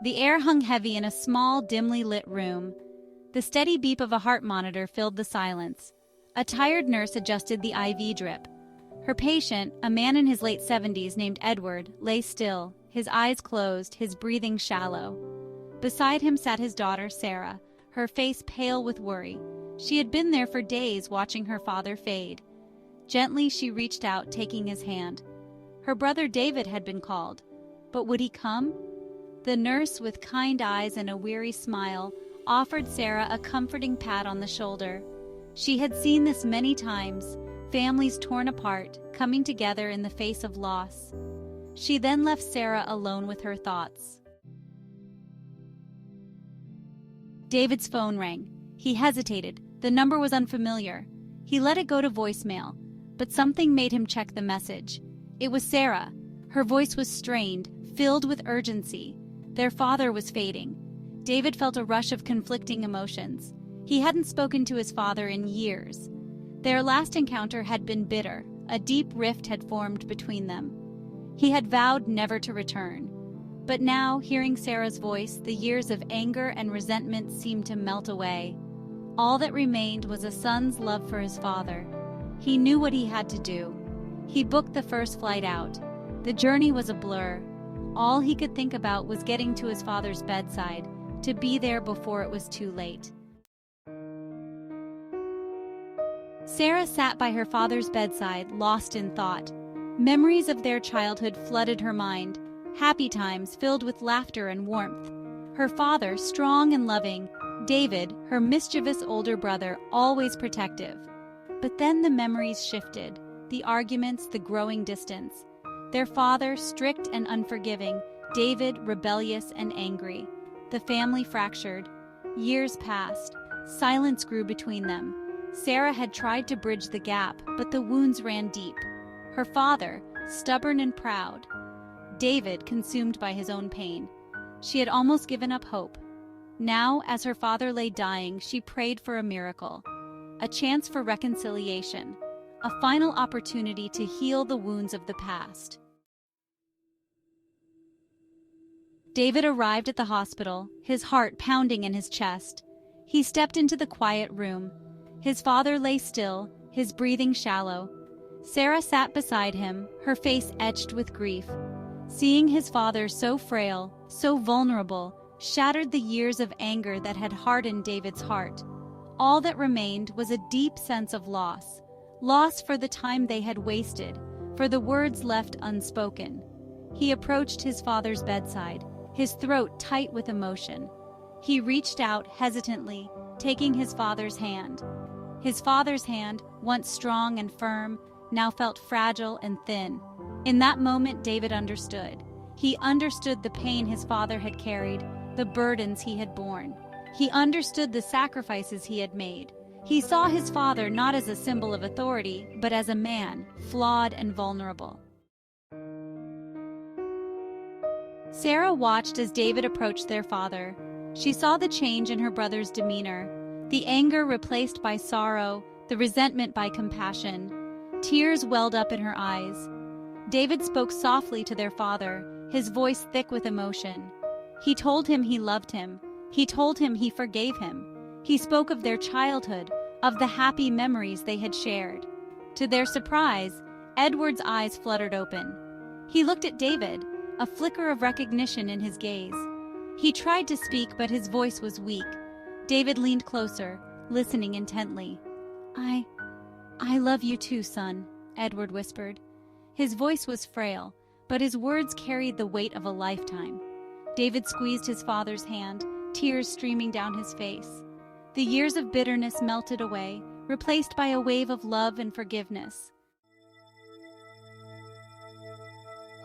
The air hung heavy in a small, dimly lit room. The steady beep of a heart monitor filled the silence. A tired nurse adjusted the IV drip. Her patient, a man in his late 70s named Edward, lay still, his eyes closed, his breathing shallow. Beside him sat his daughter, Sarah, her face pale with worry. She had been there for days watching her father fade. Gently she reached out, taking his hand. Her brother David had been called. But would he come? The nurse, with kind eyes and a weary smile, offered Sarah a comforting pat on the shoulder. She had seen this many times, families torn apart, coming together in the face of loss. She then left Sarah alone with her thoughts. David's phone rang. He hesitated. The number was unfamiliar. He let it go to voicemail, but something made him check the message. It was Sarah. Her voice was strained, filled with urgency. Their father was fading. David felt a rush of conflicting emotions. He hadn't spoken to his father in years. Their last encounter had been bitter. A deep rift had formed between them. He had vowed never to return. But now, hearing Sarah's voice, the years of anger and resentment seemed to melt away. All that remained was a son's love for his father. He knew what he had to do. He booked the first flight out. The journey was a blur. All he could think about was getting to his father's bedside, to be there before it was too late. Sarah sat by her father's bedside, lost in thought. Memories of their childhood flooded her mind, happy times filled with laughter and warmth. Her father, strong and loving, David, her mischievous older brother, always protective. But then the memories shifted, the arguments, the growing distance. Their father, strict and unforgiving, David, rebellious and angry. The family fractured. Years passed. Silence grew between them. Sarah had tried to bridge the gap, but the wounds ran deep. Her father, stubborn and proud. David, consumed by his own pain. She had almost given up hope. Now, as her father lay dying, she prayed for a miracle. A chance for reconciliation. A final opportunity to heal the wounds of the past. David arrived at the hospital, his heart pounding in his chest. He stepped into the quiet room. His father lay still, his breathing shallow. Sarah sat beside him, her face etched with grief. Seeing his father so frail, so vulnerable, shattered the years of anger that had hardened David's heart. All that remained was a deep sense of loss. Loss for the time they had wasted, for the words left unspoken. He approached his father's bedside, his throat tight with emotion. He reached out hesitantly, taking his father's hand. His father's hand, once strong and firm, now felt fragile and thin. In that moment, David understood. He understood the pain his father had carried, the burdens he had borne. He understood the sacrifices he had made. He saw his father not as a symbol of authority, but as a man, flawed and vulnerable. Sarah watched as David approached their father. She saw the change in her brother's demeanor, the anger replaced by sorrow, the resentment by compassion. Tears welled up in her eyes. David spoke softly to their father, his voice thick with emotion. He told him he loved him. He told him he forgave him. He spoke of their childhood, of the happy memories they had shared. To their surprise, Edward's eyes fluttered open. He looked at David, a flicker of recognition in his gaze. He tried to speak, but his voice was weak. David leaned closer, listening intently. I love you too, son, Edward whispered. His voice was frail, but his words carried the weight of a lifetime. David squeezed his father's hand, tears streaming down his face. The years of bitterness melted away, replaced by a wave of love and forgiveness.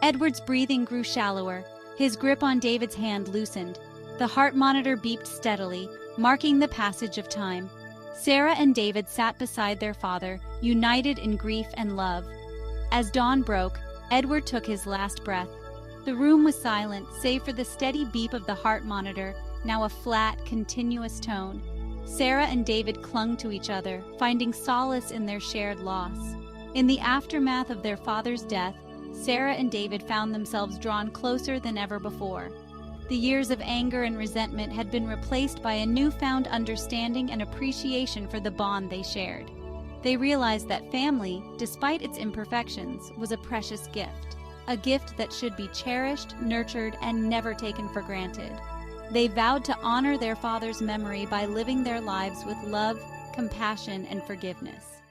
Edward's breathing grew shallower. His grip on David's hand loosened. The heart monitor beeped steadily, marking the passage of time. Sarah and David sat beside their father, united in grief and love. As dawn broke, Edward took his last breath. The room was silent, save for the steady beep of the heart monitor, now a flat, continuous tone. Sarah and David clung to each other, finding solace in their shared loss. In the aftermath of their father's death, Sarah and David found themselves drawn closer than ever before. The years of anger and resentment had been replaced by a newfound understanding and appreciation for the bond they shared. They realized that family, despite its imperfections, was a precious gift, a gift that should be cherished, nurtured, and never taken for granted. They vowed to honor their father's memory by living their lives with love, compassion, and forgiveness.